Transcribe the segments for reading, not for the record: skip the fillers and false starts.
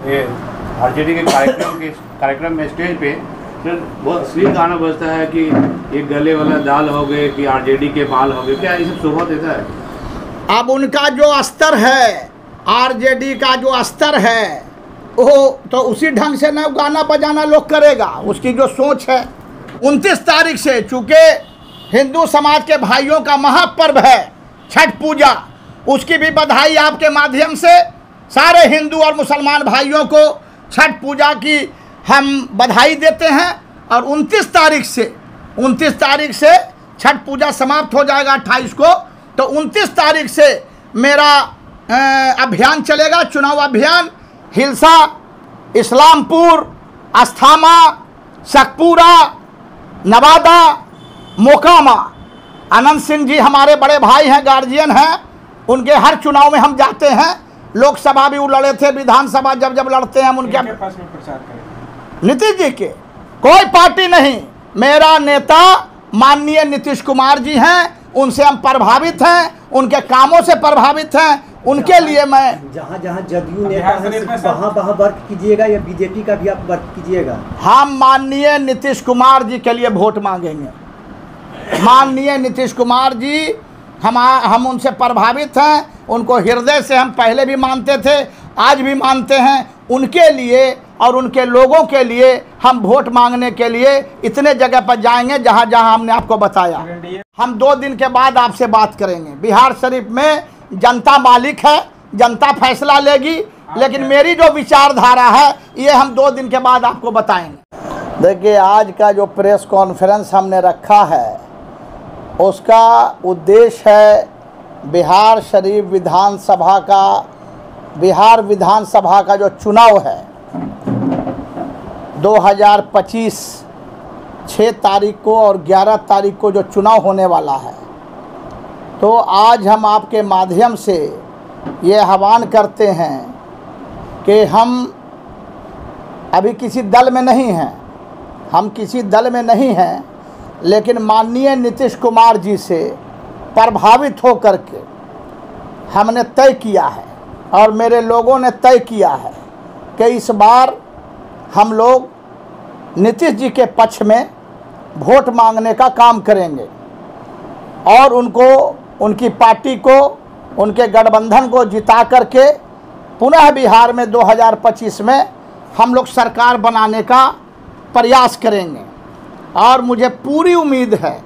RJD के कार्यक्रम में स्टेज पे बहुत अश्लील गाना बजता है कि ये गले वाला दाल हो गए कि आरजेडी के बाल हो गए, क्या ये सब शोभा देता है? अब उनका जो स्तर है, आरजेडी का जो स्तर है, वो तो उसी ढंग से ना गाना बजाना लोग करेगा, उसकी जो सोच है। 29 तारीख से चूँकि हिंदू समाज के भाइयों का महापर्व है छठ पूजा, उसकी भी बधाई आपके माध्यम से सारे हिंदू और मुसलमान भाइयों को छठ पूजा की हम बधाई देते हैं। और 29 तारीख से छठ पूजा समाप्त हो जाएगा 28 को, तो 29 तारीख से मेरा अभियान चलेगा, चुनाव अभियान। हिलसा, इस्लामपुर, अस्थामा, सकपुरा, नवादा, मोकामा। अनंत सिंह जी हमारे बड़े भाई हैं, गार्जियन हैं, उनके हर चुनाव में हम जाते हैं। लोकसभा भी वो लड़े थे, विधानसभा जब लड़ते हैं हम उनके पास में प्रचार करें। नीतीश जी के कोई पार्टी नहीं, मेरा नेता माननीय नीतीश कुमार जी हैं, उनसे हम प्रभावित हैं, उनके कामों से प्रभावित हैं, उनके लिए मैं जहाँ जदयू नेता है वहाँ वर्क कीजिएगा या बीजेपी का भी आप वर्क कीजिएगा? हम माननीय नीतीश कुमार जी के लिए वोट मांगेंगे। माननीय नीतीश कुमार जी हम उनसे प्रभावित हैं, उनको हृदय से हम पहले भी मानते थे, आज भी मानते हैं। उनके लिए और उनके लोगों के लिए हम वोट मांगने के लिए इतने जगह पर जाएंगे जहां जहां हमने आपको बताया। हम 2 दिन के बाद आपसे बात करेंगे। बिहार शरीफ में जनता मालिक है, जनता फैसला लेगी, लेकिन मेरी जो विचारधारा है ये हम 2 दिन के बाद आपको बताएंगे। देखिए, आज का जो प्रेस कॉन्फ्रेंस हमने रखा है उसका उद्देश्य है बिहार शरीफ बिहार विधानसभा का जो चुनाव है 2025 6 तारीख को और 11 तारीख को जो चुनाव होने वाला है, तो आज हम आपके माध्यम से ये आह्वान करते हैं कि हम अभी किसी दल में नहीं हैं, लेकिन माननीय नीतीश कुमार जी से प्रभावित होकर के हमने तय किया है और मेरे लोगों ने तय किया है कि इस बार हम लोग नीतीश जी के पक्ष में वोट मांगने का काम करेंगे और उनको, उनकी पार्टी को, उनके गठबंधन को जिता करके पुनः बिहार में 2025 में हम लोग सरकार बनाने का प्रयास करेंगे। और मुझे पूरी उम्मीद है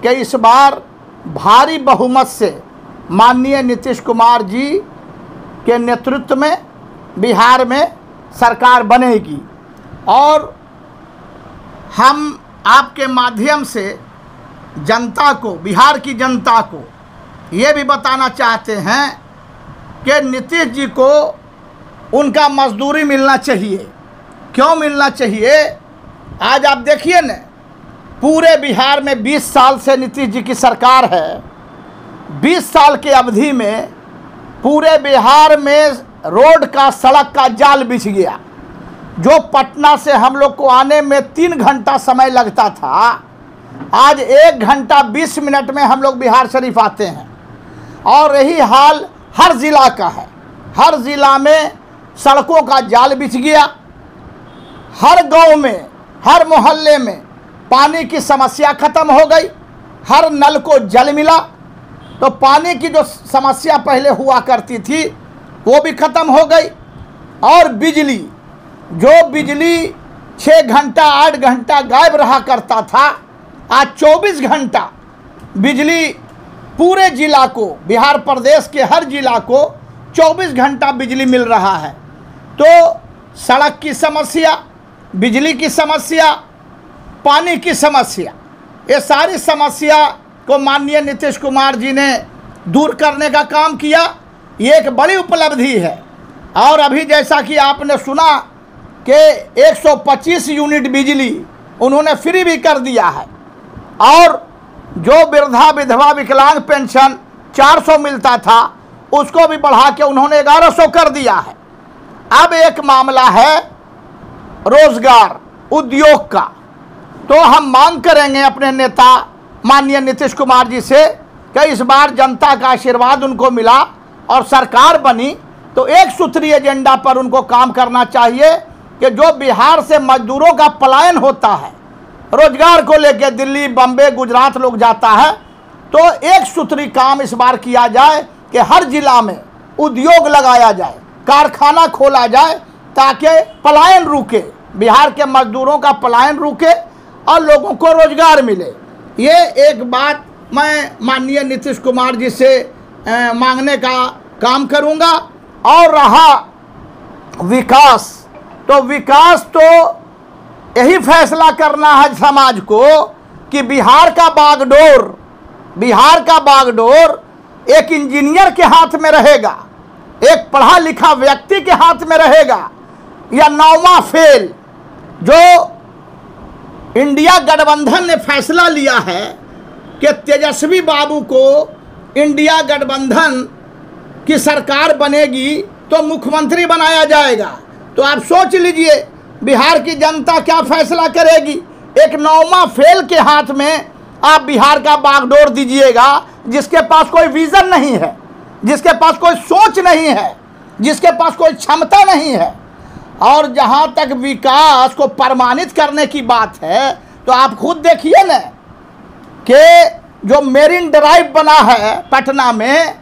कि इस बार भारी बहुमत से माननीय नीतीश कुमार जी के नेतृत्व में बिहार में सरकार बनेगी। और हम आपके माध्यम से जनता को, बिहार की जनता को ये भी बताना चाहते हैं कि नीतीश जी को उनका मजदूरी मिलना चाहिए। क्यों मिलना चाहिए? आज आप देखिए न, पूरे बिहार में 20 साल से नीतीश जी की सरकार है। 20 साल की अवधि में पूरे बिहार में रोड का, सड़क का जाल बिछ गया। जो पटना से हम लोग को आने में 3 घंटा समय लगता था, आज 1 घंटा 20 मिनट में हम लोग बिहार शरीफ आते हैं। और यही हाल हर ज़िला का है। हर ज़िला में सड़कों का जाल बिछ गया। हर गांव में, हर मोहल्ले में पानी की समस्या ख़त्म हो गई। हर नल को जल मिला। तो पानी की जो समस्या पहले हुआ करती थी वो भी ख़त्म हो गई। और बिजली, जो बिजली 6 घंटा 8 घंटा गायब रहा करता था, आज 24 घंटा बिजली पूरे ज़िला को, बिहार प्रदेश के हर ज़िला को 24 घंटा बिजली मिल रहा है। तो सड़क की समस्या, बिजली की समस्या, पानी की समस्या, ये सारी समस्या को माननीय नीतीश कुमार जी ने दूर करने का काम किया। ये एक बड़ी उपलब्धि है। और अभी जैसा कि आपने सुना कि 125 यूनिट बिजली उन्होंने फ्री भी कर दिया है। और जो वृद्धा विधवा विकलांग पेंशन 400 मिलता था उसको भी बढ़ा के उन्होंने 1100 कर दिया है। अब एक मामला है रोजगार, उद्योग का। तो हम मांग करेंगे अपने नेता माननीय नीतीश कुमार जी से कि इस बार जनता का आशीर्वाद उनको मिला और सरकार बनी तो एक सूत्री एजेंडा पर उनको काम करना चाहिए कि जो बिहार से मजदूरों का पलायन होता है, रोजगार को लेकर दिल्ली, बम्बे, गुजरात लोग जाता है, तो एक सूत्री काम इस बार किया जाए कि हर जिला में उद्योग लगाया जाए, कारखाना खोला जाए, ताकि पलायन रुके, बिहार के मजदूरों का पलायन रुके और लोगों को रोजगार मिले। ये एक बात मैं माननीय नीतीश कुमार जी से मांगने का काम करूंगा। और रहा विकास, तो विकास तो यही फैसला करना है समाज को कि बिहार का बागडोर एक इंजीनियर के हाथ में रहेगा, एक पढ़ा लिखा व्यक्ति के हाथ में रहेगा, या नौवां फेल। जो इंडिया गठबंधन ने फैसला लिया है कि तेजस्वी बाबू को इंडिया गठबंधन की सरकार बनेगी तो मुख्यमंत्री बनाया जाएगा, तो आप सोच लीजिए बिहार की जनता क्या फैसला करेगी। एक नौवां फेल के हाथ में आप बिहार का बागडोर दीजिएगा, जिसके पास कोई विजन नहीं है, जिसके पास कोई सोच नहीं है, जिसके पास कोई क्षमता नहीं है। और जहां तक विकास को प्रमाणित करने की बात है, तो आप खुद देखिए न कि जो मेरिन ड्राइव बना है पटना में,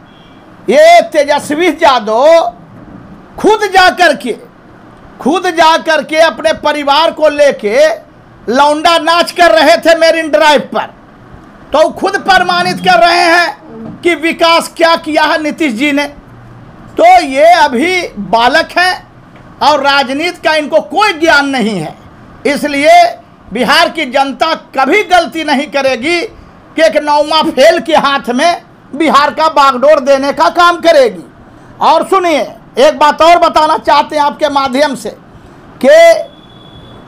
ये तेजस्वी यादव खुद जा करके अपने परिवार को लेके लौंडा नाच कर रहे थे मेरिन ड्राइव पर, तो खुद प्रमाणित कर रहे हैं कि विकास क्या किया है नीतीश जी ने। तो ये अभी बालक हैं और राजनीति का इनको कोई ज्ञान नहीं है, इसलिए बिहार की जनता कभी गलती नहीं करेगी कि एक नौवां फेल के हाथ में बिहार का बागडोर देने का काम करेगी। और सुनिए, एक बात और बताना चाहते हैं आपके माध्यम से कि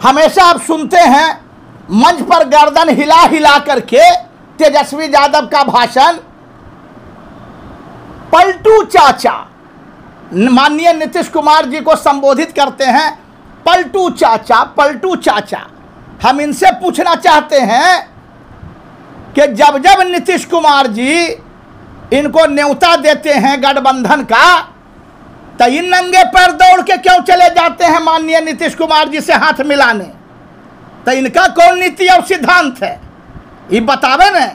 हमेशा आप सुनते हैं मंच पर गर्दन हिला हिला करके तेजस्वी यादव का भाषण, पलटू चाचा, माननीय नीतीश कुमार जी को संबोधित करते हैं पलटू चाचा, पलटू चाचा। हम इनसे पूछना चाहते हैं कि जब जब नीतीश कुमार जी इनको न्योता देते हैं गठबंधन का, तो इन नंगे पैर दौड़ के क्यों चले जाते हैं माननीय नीतीश कुमार जी से हाथ मिलाने? तो इनका कौन नीति और सिद्धांत है, ये बतावे न।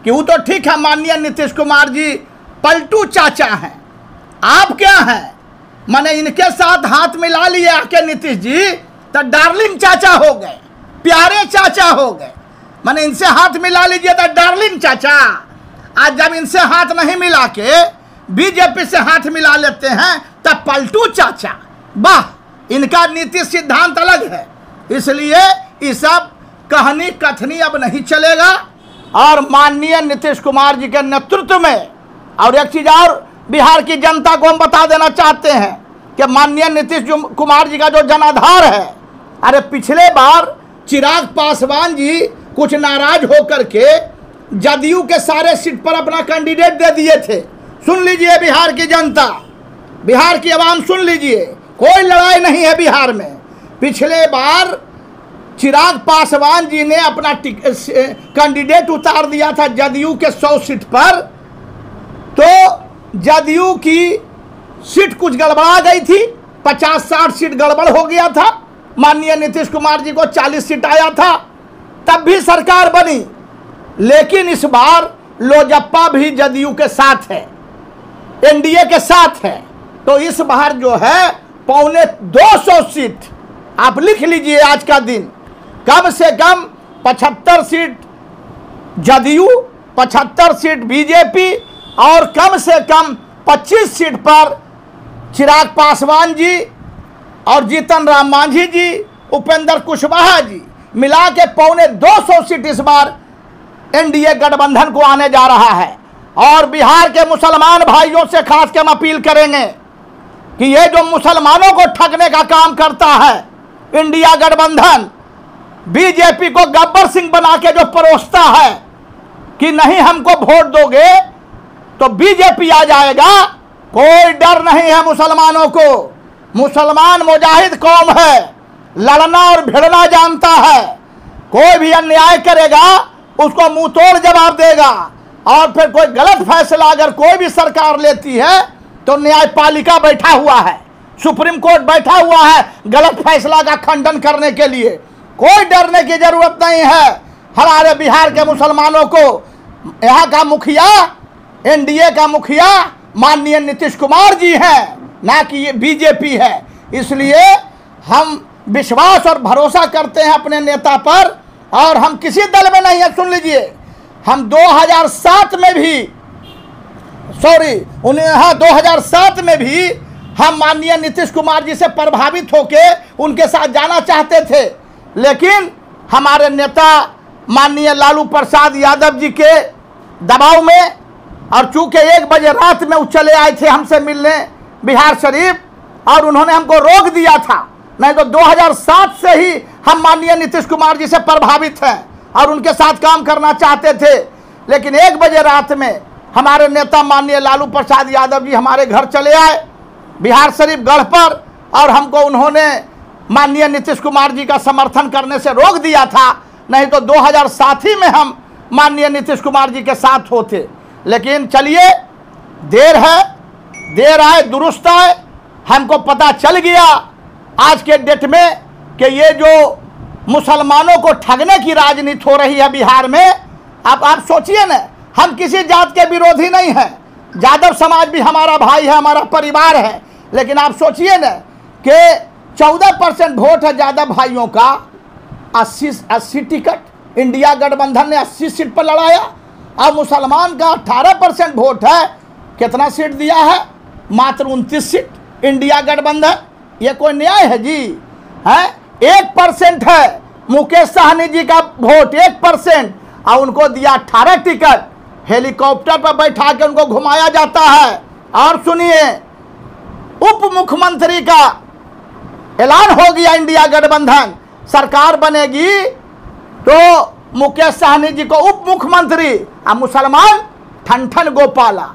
कि वो तो ठीक है, माननीय नीतीश कुमार जी पलटू चाचा हैं, आप क्या हैं? माने इनके साथ हाथ मिला लिए आके नीतीश जी, तो डार्लिंग चाचा हो गए, प्यारे चाचा हो गए। माने इनसे हाथ मिला लीजिए तो डार्लिंग चाचा। आज जब इनसे हाथ नहीं मिला के बीजेपी से हाथ मिला लेते हैं तब पलटू चाचा। वाह, इनका नीति सिद्धांत अलग है, इसलिए ये सब कहानी कथनी अब नहीं चलेगा। और माननीय नीतीश कुमार जी के नेतृत्व में, और एक चीज और बिहार की जनता को हम बता देना चाहते हैं कि माननीय नीतीश कुमार जी का जो जनाधार है, अरे पिछले बार चिराग पासवान जी कुछ नाराज होकर के जदयू के सारे सीट पर अपना कैंडिडेट दे दिए थे। सुन लीजिए बिहार की जनता, बिहार की आवाम सुन लीजिए, कोई लड़ाई नहीं है बिहार में। पिछले बार चिराग पासवान जी ने अपना कैंडिडेट उतार दिया था जदयू के 100 सीट पर, तो जदयू की सीट कुछ गड़बड़ा गई थी, 50-60 सीट गड़बड़ हो गया था। माननीय नीतीश कुमार जी को 40 सीट आया था, तब भी सरकार बनी। लेकिन इस बार लोजप्पा भी जदयू के साथ है, एनडीए के साथ है, तो इस बार जो है 250 सीट, आप लिख लीजिए आज का दिन, कम से कम 75 सीट जदयू, 75 सीट बीजेपी और कम से कम 25 सीट पर चिराग पासवान जी और जीतन राम मांझी जी, उपेंद्र कुशवाहा जी, मिला के 250 सीट इस बार एनडीए गठबंधन को आने जा रहा है। और बिहार के मुसलमान भाइयों से खास के हम अपील करेंगे कि ये जो मुसलमानों को ठगने का काम करता है इंडिया गठबंधन, बीजेपी को गब्बर सिंह बना के जो परोसता है कि नहीं हमको वोट दोगे तो बीजेपी आ जाएगा, कोई डर नहीं है मुसलमानों को। मुसलमान मुजाहिद कौम है, लड़ना और भिड़ना जानता है, कोई भी अन्याय करेगा उसको मुंह तोड़ जवाब देगा। और फिर कोई गलत फैसला अगर कोई भी सरकार लेती है तो न्यायपालिका बैठा हुआ है, सुप्रीम कोर्ट बैठा हुआ है गलत फैसला का खंडन करने के लिए। कोई डरने की जरूरत नहीं है। हमारे बिहार के मुसलमानों को यहाँ का मुखिया, एनडीए का मुखिया माननीय नीतीश कुमार जी हैं, ना कि ये बीजेपी है। इसलिए हम विश्वास और भरोसा करते हैं अपने नेता पर, और हम किसी दल में नहीं है। सुन लीजिए, हम 2007 में भी 2007 में भी हम माननीय नीतीश कुमार जी से प्रभावित होके उनके साथ जाना चाहते थे, लेकिन हमारे नेता माननीय लालू प्रसाद यादव जी के दबाव में, और चूंकि 1 बजे रात में वो चले आए थे हमसे मिलने बिहार शरीफ, और उन्होंने हमको रोक दिया था। नहीं तो 2007 से ही हम माननीय नीतीश कुमार जी से प्रभावित हैं और उनके साथ काम करना चाहते थे। लेकिन 1 बजे रात में हमारे नेता माननीय लालू प्रसाद यादव जी हमारे घर चले आए बिहार शरीफ गढ़ पर, और हमको उन्होंने माननीय नीतीश कुमार जी का समर्थन करने से रोक दिया था। नहीं तो 2007 ही में हम माननीय नीतीश कुमार जी के साथ होते। लेकिन चलिए, देर है, देर आए दुरुस्त आए। हमको पता चल गया आज के डेट में कि ये जो मुसलमानों को ठगने की राजनीति हो रही है बिहार में। अब आप सोचिए ना, हम किसी जात के विरोधी नहीं हैं, यादव समाज भी हमारा भाई है, हमारा परिवार है। लेकिन आप सोचिए ना कि 14% वोट है यादव भाइयों का, 80 टिकट इंडिया गठबंधन ने 80 सीट पर लड़ाया, और मुसलमान का 18% वोट है। कितना सीट दिया है? मात्र 29 सीट इंडिया गठबंधन। ये कोई न्याय है जी? है 1% है मुकेश सहनी जी का वोट, 1%, और उनको दिया 18 टिकट। हेलीकॉप्टर पर बैठा के उनको घुमाया जाता है। और सुनिए, उप मुख्यमंत्री का ऐलान हो गया, इंडिया गठबंधन सरकार बनेगी तो मुकेश सहनी जी को उप मुख्यमंत्री, और मुसलमान ठन गोपाला।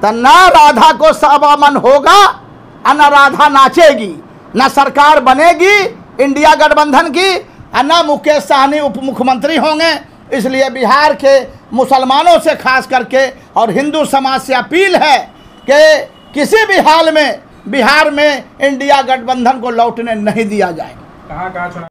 तो न राधा को सवामन होगा और न राधा नाचेगी, न सरकार बनेगी इंडिया गठबंधन की, और न मुकेश सहनी उप मुख्यमंत्री होंगे। इसलिए बिहार के मुसलमानों से खास करके और हिंदू समाज से अपील है कि किसी भी हाल में बिहार में इंडिया गठबंधन को लौटने नहीं दिया जाए।